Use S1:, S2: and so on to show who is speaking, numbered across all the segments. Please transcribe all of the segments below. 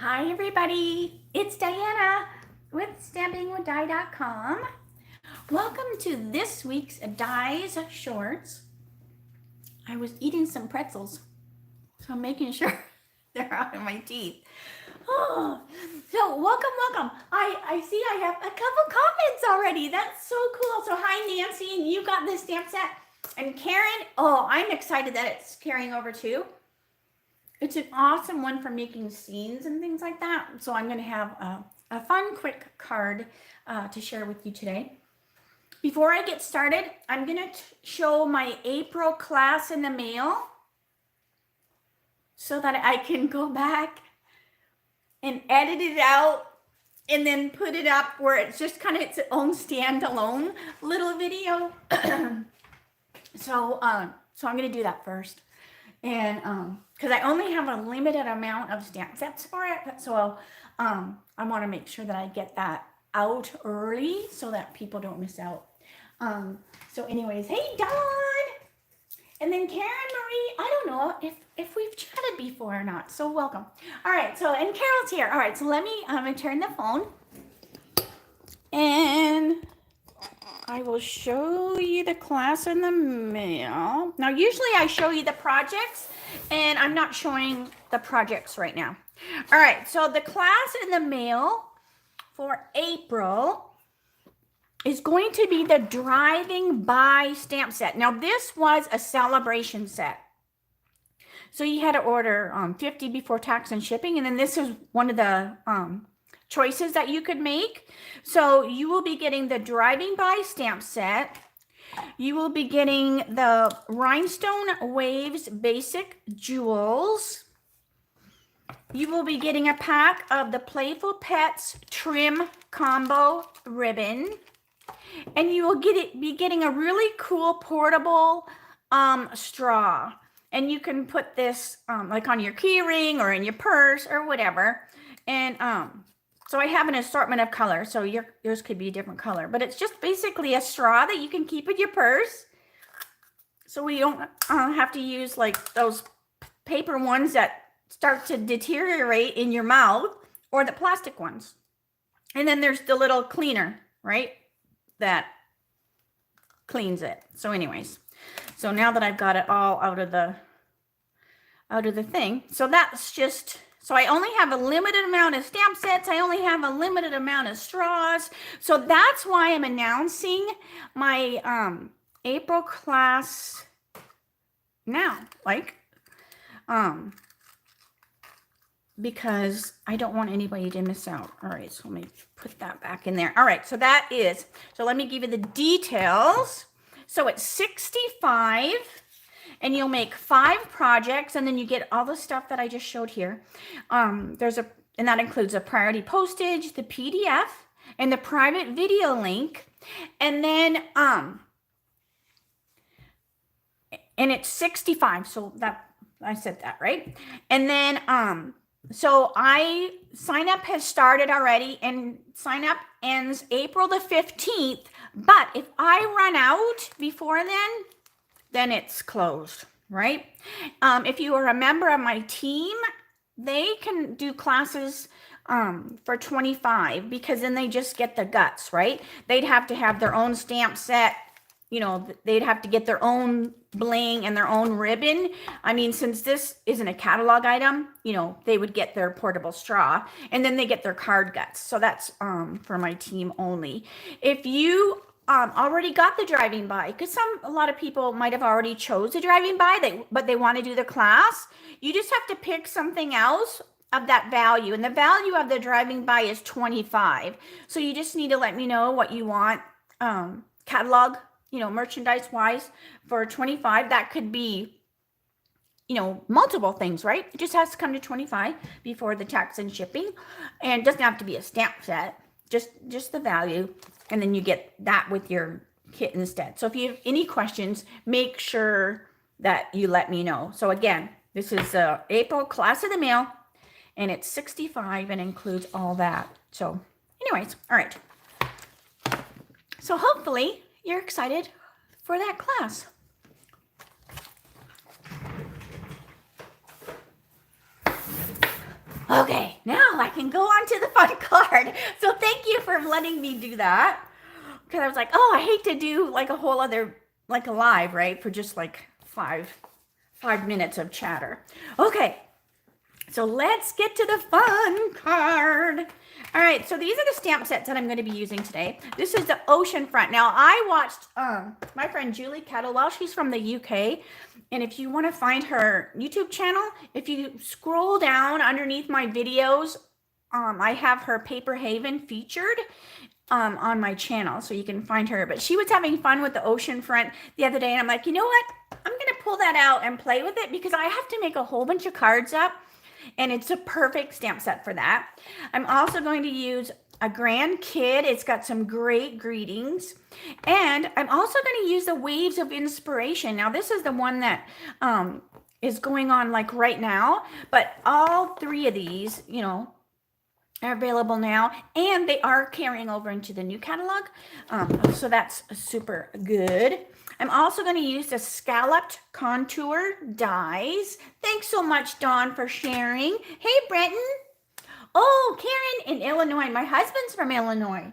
S1: Hi everybody, it's Diana with stampingwithdie.com. Welcome to this week's Die's Shorts. I was eating some pretzels, so I'm making sure they're out of my teeth. Oh, so welcome. I see I have a couple comments already. That's so cool. So hi Nancy, and you got this stamp set. And Karen, oh, I'm excited that it's carrying over too. It's an awesome one for making scenes and things like that. So I'm going to have a fun, quick card to share with you today. Before I get started, I'm going to show my April class in the mail so that I can go back and edit it out and then put it up where it's just kind of its own standalone little video. So I'm going to do that first. And because I only have a limited amount of stamp sets for it, so I want to make sure that I get that out early so that people don't miss out. So anyways, hey Dawn, and then Karen Marie, I don't know if we've chatted before or not, so welcome. All right, so and Carol's here. All right, so let me turn the phone and I will show you the class in the mail. Now, usually I show you the projects, and I'm not showing the projects right now. All right, so the class in the mail for April is going to be the Driving By stamp set. Now, this was a celebration set. So you had to order 50 before tax and shipping, and then this is one of the choices that you could make. So you will be getting the Driving By stamp set. You will be getting the Rhinestone Waves Basic Jewels. You will be getting a pack of the Playful Pets Trim Combo Ribbon. And you will be getting a really cool portable straw. And you can put this like on your key ring or in your purse or whatever. And so I have an assortment of colors, so yours could be a different color, but it's just basically a straw that you can keep in your purse. So we don't have to use like those paper ones that start to deteriorate in your mouth, or the plastic ones. And then there's the little cleaner, right? That cleans it. So anyways, so now that I've got it all out of the thing, so that's just... So I only have a limited amount of stamp sets. I only have a limited amount of straws. So that's why I'm announcing my April class now. Because I don't want anybody to miss out. All right, so let me put that back in there. All right, so that is, so let me give you the details. So it's 65. And you'll make 5 projects, and then you get all the stuff that I just showed here. And that includes a priority postage, the PDF, and the private video link. And then, and it's 65. So that, I said that, right? And then, so sign up has started already, and sign up ends April the 15th. But if I run out before then it's closed, right? If you are a member of my team, they can do classes for $25, because then they just get the guts, right? They'd have to have their own stamp set, you know, they'd have to get their own bling and their own ribbon. I mean, since this isn't a catalog item, you know, they would get their portable straw, and then they get their card guts. So that's for my team only. If you already got the Driving By, because a lot of people might have already chose the Driving By, but they want to do the class. You just have to pick something else of that value, and the value of the Driving By is $25. So you just need to let me know what you want catalog, you know, merchandise wise for $25. That could be, you know, multiple things, right? It just has to come to $25 before the tax and shipping, and it doesn't have to be a stamp set, just the value. And then you get that with your kit instead. So if you have any questions, make sure that you let me know. So again, this is April class of the mail, and it's 65 and includes all that. So anyways, all right. So hopefully you're excited for that class. Okay, now I can go on to the fun card. So thank you for letting me do that. Because I was like, oh, I hate to do like a whole other, like a live, right? For just like five minutes of chatter. Okay, so let's get to the fun card. All right, so these are the stamp sets that I'm going to be using today. This is the Oceanfront. Now, I watched my friend Julie Kettlewell. She's from the UK. And if you want to find her YouTube channel, if you scroll down underneath my videos, I have her Paper Haven featured on my channel, so you can find her. But she was having fun with the Oceanfront the other day, and I'm like, you know what? I'm going to pull that out and play with it because I have to make a whole bunch of cards up. And it's a perfect stamp set for that. I'm also going to use a Grand Kid. It's got some great greetings. And I'm also going to use the Waves of Inspiration. Now, this is the one that is going on like right now. But all three of these, you know, are available now. And they are carrying over into the new catalog. So that's super good. I'm also going to use the scalloped contour dies. Thanks so much, Dawn, for sharing. Hey, Brenton. Oh, Karen in Illinois. My husband's from Illinois.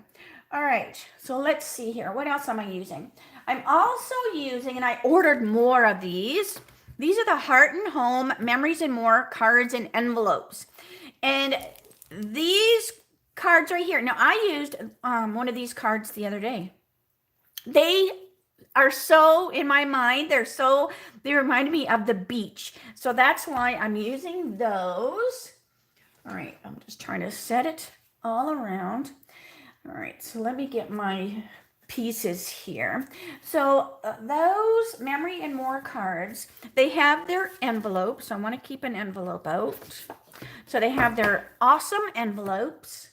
S1: All right, so let's see here. What else am I using? I'm also using, and I ordered more of these. These are the Heart and Home Memories and More cards and envelopes. And these cards right here. Now, I used one of these cards the other day. They are so in my mind, they remind me of the beach. So that's why I'm using those. All right, I'm just trying to set it all around. All right, so let me get my pieces here. So those Memory and More cards, they have their envelopes. So I want to keep an envelope out. So they have their awesome envelopes.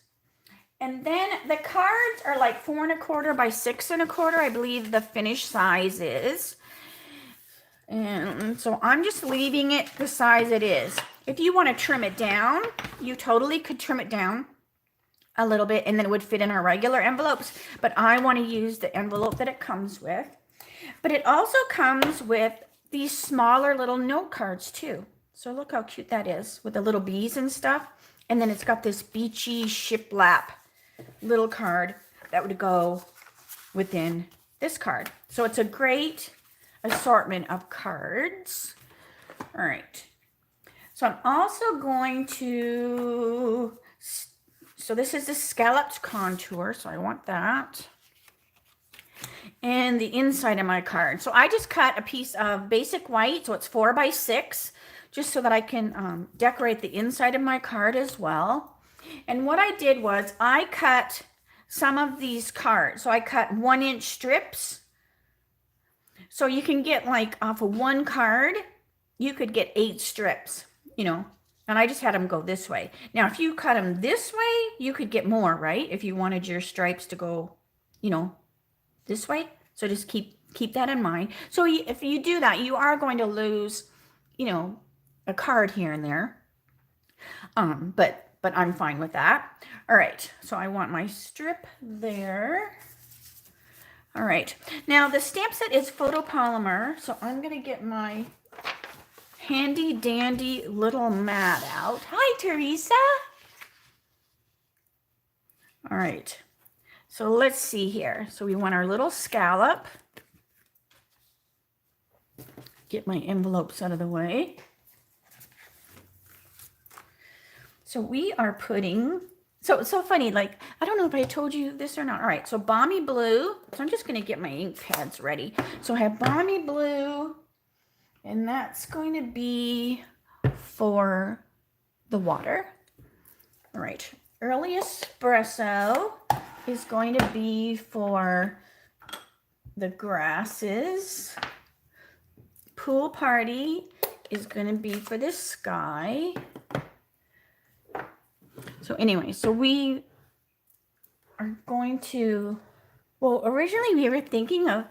S1: And then the cards are like 4 1/4 by 6 1/4, I believe the finished size is. And so I'm just leaving it the size it is. If you want to trim it down, you totally could trim it down a little bit and then it would fit in our regular envelopes. But I want to use the envelope that it comes with. But it also comes with these smaller little note cards too. So look how cute that is with the little bees and stuff. And then it's got this beachy shiplap little card that would go within this card. So it's a great assortment of cards. All right. So I'm also going to, so this is the scalloped contour. So I want that. And the inside of my card. So I just cut a piece of basic white. So it's 4 by 6, just so that I can decorate the inside of my card as well. And what I did was I cut some of these cards. So I cut 1-inch strips. So you can get like off of one card, you could get 8 strips, you know, and I just had them go this way. Now, if you cut them this way, you could get more, right? If you wanted your stripes to go, you know, this way. So just keep that in mind. So if you do that, you are going to lose, you know, a card here and there. But I'm fine with that. All right, so I want my strip there. All right, now the stamp set is photopolymer, so I'm gonna get my handy dandy little mat out. Hi, Teresa. All right, so let's see here. So we want our little scallop. Get my envelopes out of the way. So we are putting, so it's so funny, like, I don't know if I told you this or not. All right, so Balmy Blue. So I'm just going to get my ink pads ready. So I have Balmy Blue, and that's going to be for the water. All right, Early Espresso is going to be for the grasses. Pool Party is going to be for the sky. So anyway, so we are going to, well, originally we were thinking of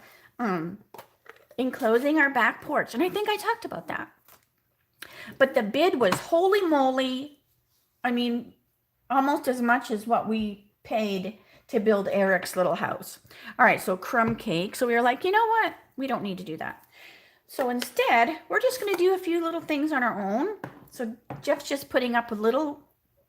S1: enclosing our back porch. And I think I talked about that. But the bid was holy moly. I mean, almost as much as what we paid to build Eric's little house. All right, so crumb cake. So we were like, you know what? We don't need to do that. So instead, we're just going to do a few little things on our own. So Jeff's just putting up a little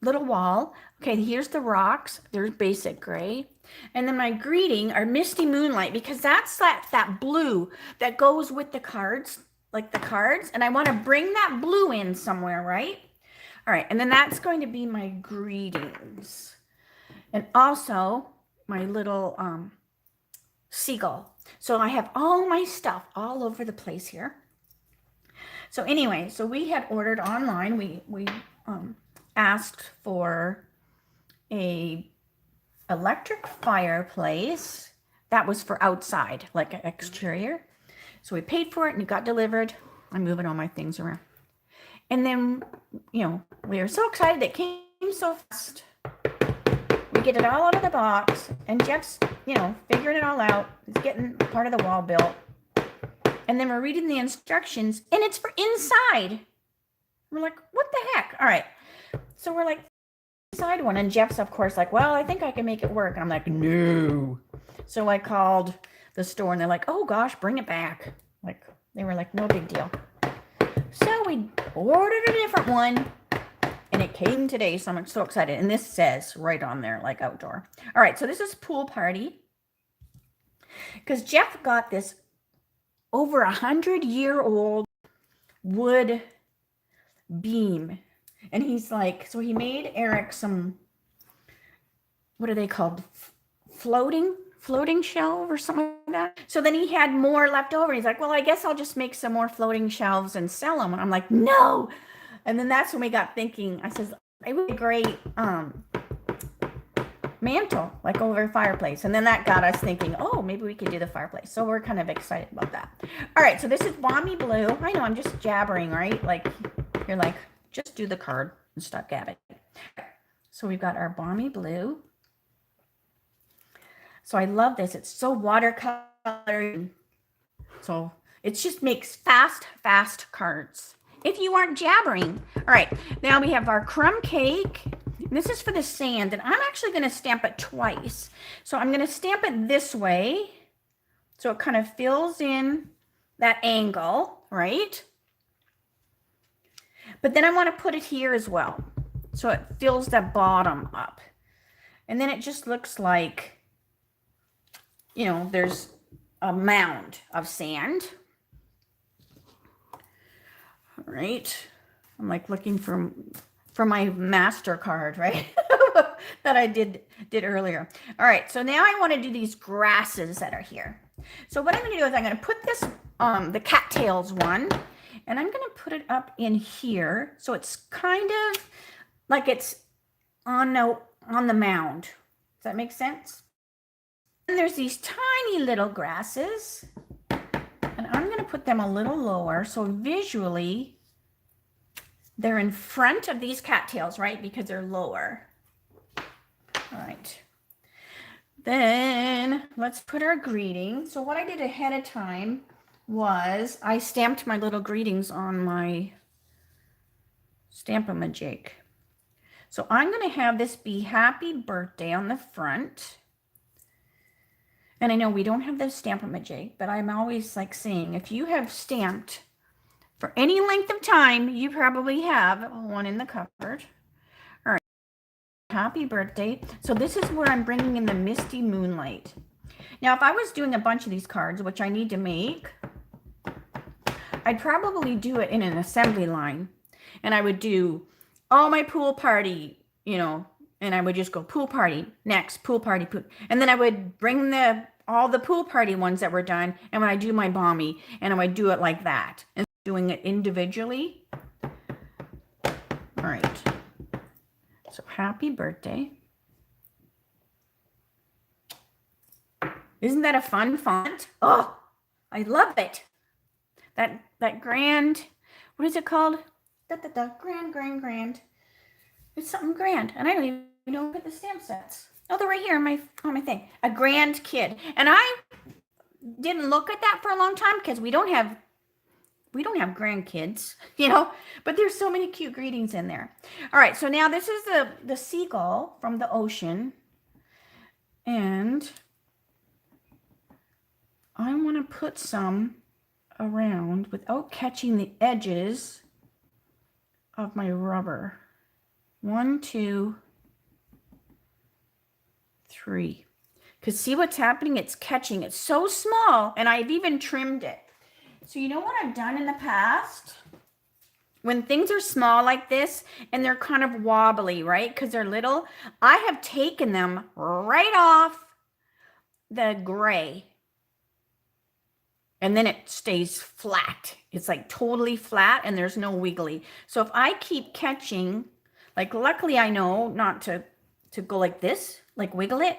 S1: little wall. Okay, here's the rocks. There's basic gray. And then my greeting are Misty Moonlight, because that's that blue that goes with the cards, like the cards. And I want to bring that blue in somewhere, right? All right, and then that's going to be my greetings. And also my little seagull. So I have all my stuff all over the place here. So anyway, so we had ordered online. We asked for a electric fireplace that was for outside, like an exterior. So we paid for it and it got delivered. I'm moving all my things around. And then, you know, we were so excited. It came so fast. We get it all out of the box, and Jeff's, you know, figuring it all out. He's getting part of the wall built. And then we're reading the instructions, and it's for inside. We're like, what the heck? All right. So we're like, inside one. And Jeff's, of course, like, well, I think I can make it work. And I'm like, no. So I called the store, and they're like, oh, gosh, bring it back. Like, they were like, no big deal. So we ordered a different one, and it came today, so I'm so excited. And this says right on there, like outdoor. All right, so this is pool party, because Jeff got this over 100-year-old wood beam, and he's like, so he made Eric some, what are they called, floating shelf or something like that. So then he had more left over. He's like, well, I guess I'll just make some more floating shelves and sell them. And I'm like, no. And then that's when we got thinking. I says, it would be a great mantle, like over a fireplace. And then that got us thinking, oh, maybe we could do the fireplace. So we're kind of excited about that. All right, so this is Balmy Blue. I know I'm just jabbering, right? Like, you're like, just do the card and stop gabbing. So we've got our Balmy Blue. So I love this. It's so watercolor. So it just makes fast cards. If you aren't jabbering. All right, now we have our crumb cake. This is for the sand, and I'm actually going to stamp it twice. So I'm going to stamp it this way, so it kind of fills in that angle, right? But then I want to put it here as well, so it fills that bottom up. And then it just looks like, you know, there's a mound of sand. All right. I'm like looking for my MasterCard, right? that I did earlier. All right. So now I want to do these grasses that are here. So what I'm going to do is I'm going to put this, the cattails one, and I'm going to put it up in here. So it's kind of like it's on the mound. Does that make sense? And there's these tiny little grasses, and I'm going to put them a little lower, so visually they're in front of these cattails, right? Because they're lower. All right. Then let's put our greeting. So what I did ahead of time was I stamped my little greetings on my Stampin'-A-Jig. So I'm going to have this be happy birthday on the front. And I know we don't have the Stampin'-A-Jig, but I'm always like saying, if you have stamped for any length of time, you probably have one in the cupboard. All right, happy birthday. So this is where I'm bringing in the Misty Moonlight. Now, if I was doing a bunch of these cards, which I need to make, I'd probably do it in an assembly line. And I would do all my pool party, you know, and I would just go pool party, next, pool party, pool. And then I would bring all the pool party ones that were done, and when I do my Balmy, and I would do it like that, and doing it individually. All right. So happy birthday. Isn't that a fun font? Oh, I love it. That grand, what is it called? Grand. It's something grand, and I don't even know what the stamp sets. Oh, they're right here on my thing. A grand kid, and I didn't look at that for a long time because we don't have grandkids, you know. But there's so many cute greetings in there. All right, so now this is the seagull from the ocean, and I want to put some around without catching the edges of my rubber. 1, 2, 3. Because see what's happening? It's catching. It's so small, and I've even trimmed it. So you know what I've done in the past? When things are small like this and they're kind of wobbly, right? Because they're little, I have taken them right off the gray. And then it stays flat. It's like totally flat and there's no wiggly. So if I keep catching, like luckily I know not to go like this, like wiggle it.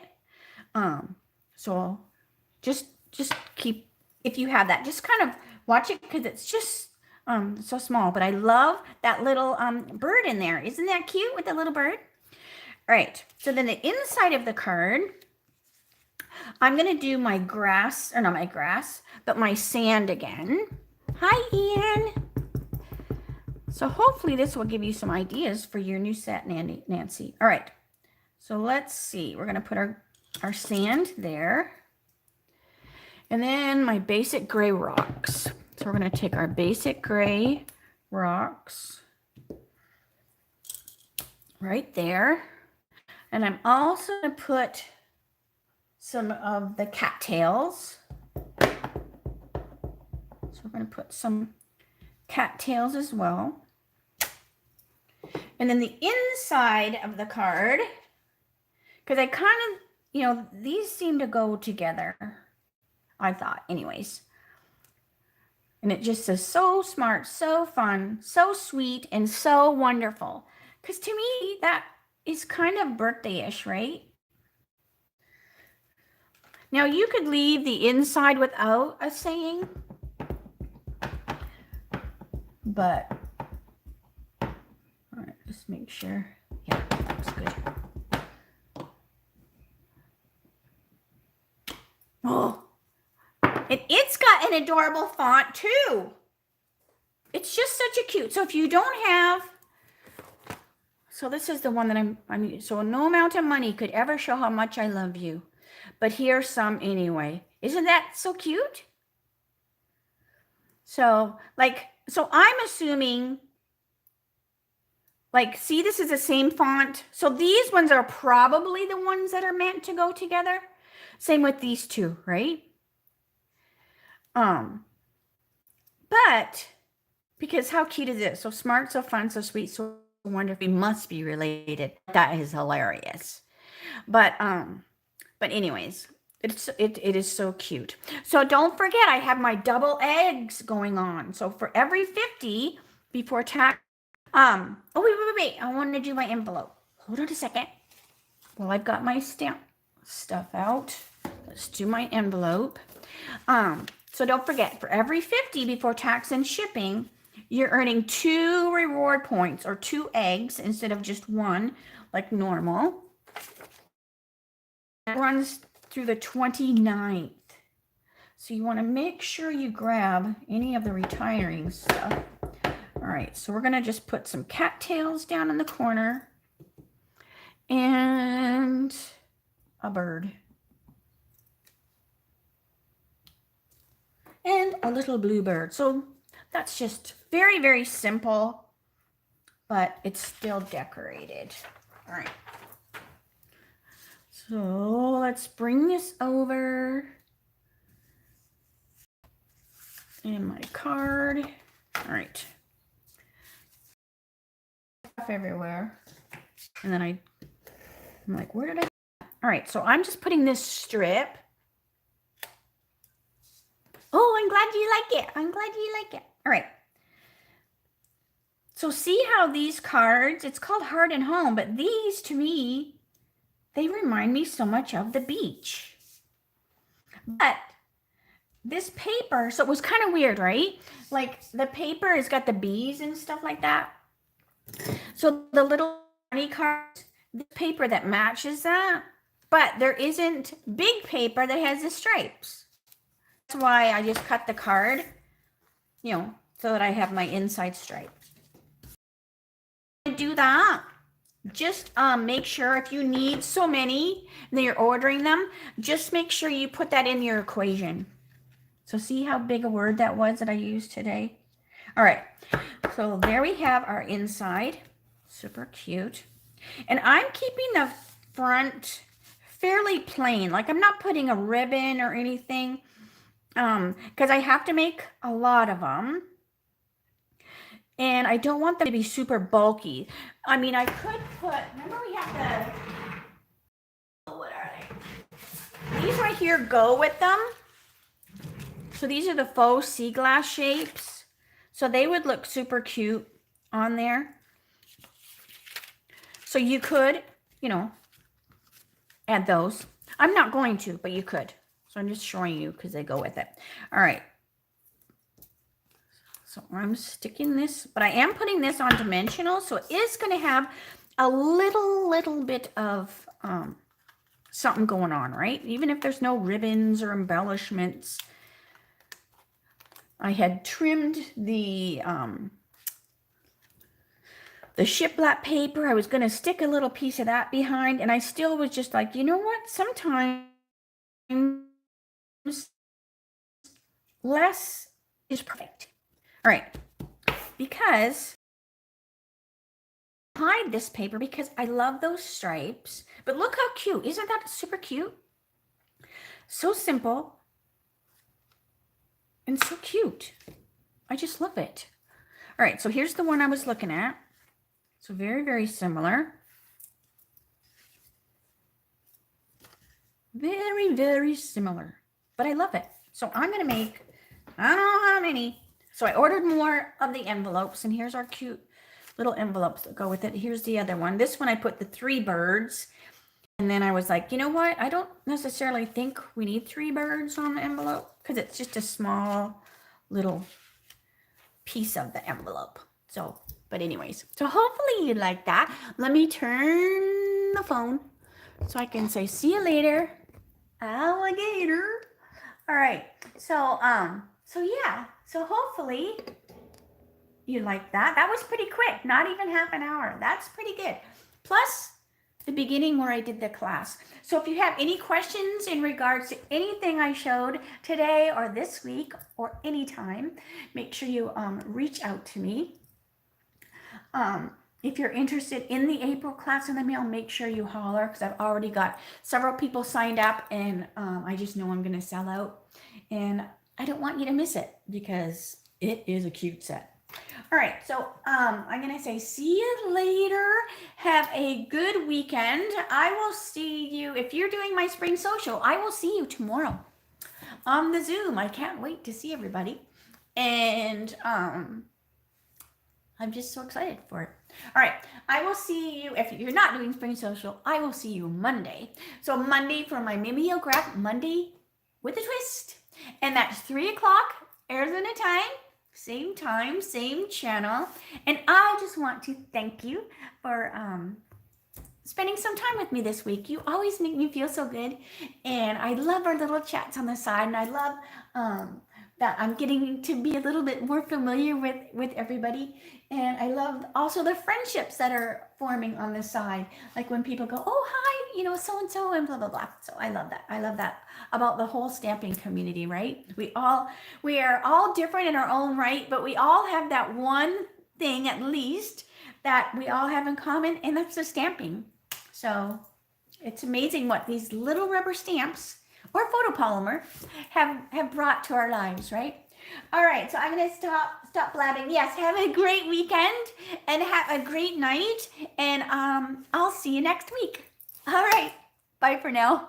S1: So just keep, if you have that, just kind of watch it because it's just so small. But I love that little bird in there. Isn't that cute with the little bird? All right, so then the inside of the card, I'm gonna do my grass, or not my grass, but my sand again. Hi, Ian. So hopefully this will give you some ideas for your new set, Nancy. All right, so let's see. We're gonna put our sand there. And then my basic gray rocks. So we're gonna take our basic gray rocks right there. And I'm also gonna put some of the cattails. So we're going to put some cattails as well. And then the inside of the card, because I kind of, you know, these seem to go together, I thought anyways. And it just says so smart, so fun, so sweet, and so wonderful. Because to me, that is kind of birthday-ish, right? Now you could leave the inside without a saying, but all right, just make sure. Yeah, that looks good. Oh, and it's got an adorable font too. It's just such a cute. So if you don't have, so this is the one that I'm so no amount of money could ever show how much I love you. But here's some anyway. Isn't that so cute? So so I'm assuming, like, see, this is the same font. So these ones are probably the ones that are meant to go together. Same with these two, right? But because how cute is it? So smart, so fun, so sweet, so wonderful. Must be related. That is hilarious. But anyways, it is so cute. So don't forget, I have my double eggs going on. So for every 50 before tax, oh wait, I want to do my envelope. Hold on a second. Well, I've got my stamp stuff out. Let's do my envelope. So don't forget, for every 50 before tax and shipping, you're earning 2 reward points or 2 eggs instead of just 1 like normal. That runs through the 29th. So you want to make sure you grab any of the retiring stuff. All right, so we're going to just put some cattails down in the corner and a bird. And a little blue bird. So that's just very, very simple, but it's still decorated. All right. So let's bring this over in my card. All right. Everywhere. And then I'm like, where did I? All right. So I'm just putting this strip. Oh, I'm glad you like it. I'm glad you like it. All right. So see how these cards, it's called Heart and Home, but these to me, they remind me so much of the beach. But this paper, so it was kind of weird, right? Like the paper has got the bees and stuff like that. So the little bunny cards, the paper that matches that, but there isn't big paper that has the stripes. That's why I just cut the card, you know, so that I have my inside stripe. To do that, just make sure if you need so many and then you're ordering them, just make sure you put that in your equation. So see how big a word that was that I used today? All right, so there we have our inside. Super cute. And I'm keeping the front fairly plain. Like I'm not putting a ribbon or anything because I have to make a lot of them. And I don't want them to be super bulky. I mean, I could put, remember we have the, what are they? These right here go with them. So these are the faux sea glass shapes. So they would look super cute on there. So you could, you know, add those. I'm not going to, but you could. So I'm just showing you because they go with it. All right. So I'm sticking this, but I am putting this on dimensional. So it is going to have a little bit of something going on, right? Even if there's no ribbons or embellishments. I had trimmed the shiplap paper. I was going to stick a little piece of that behind, and I still was just like, you know what? Sometimes less is perfect. All right, because hide this paper because I love those stripes. But look how cute. Isn't that super cute? So simple and so cute. I just love it. All right, so here's the one I was looking at. So very, very similar. Very, very similar. But I love it. So I'm going to make, I don't know how many. So I ordered more of the envelopes. And here's our cute little envelopes that go with it. Here's the other one. This one I put the 3 birds. And then I was like, you know what? I don't necessarily think we need 3 birds on the envelope. Because it's just a small little piece of the envelope. So, but anyways. So hopefully you like that. Let me turn the phone so I can say, see you later, alligator. All right. So yeah. So hopefully you like that. That was pretty quick. Not even half an hour. That's pretty good. Plus the beginning where I did the class. So if you have any questions in regards to anything I showed today or this week or anytime, make sure you reach out to me. If you're interested in the April class in the mail, make sure you holler because I've already got several people signed up and I just know I'm going to sell out. And I don't want you to miss it because it is a cute set. All right, so I'm going to say see you later. Have a good weekend. I will see you, if you're doing my spring social, I will see you tomorrow on the Zoom. I can't wait to see everybody. And I'm just so excited for it. All right, I will see you, if you're not doing spring social, I will see you Monday. So Monday for my mimeograph, Monday with a twist. And that's 3 o'clock Arizona time, same channel. And I just want to thank you for spending some time with me this week. You always make me feel so good. And I love our little chats on the side. And I love that I'm getting to be a little bit more familiar with everybody. And I love also the friendships that are forming on the side. Like when people go, oh, hi, you know, so-and-so and blah, blah, blah. So I love that. I love that about the whole stamping community, right? We are all different in our own right, but we all have that one thing at least that we all have in common, and that's the stamping. So it's amazing what these little rubber stamps or photopolymer have brought to our lives, right? All right, so I'm going to stop blabbing. Yes, have a great weekend and have a great night, and I'll see you next week. All right, bye for now.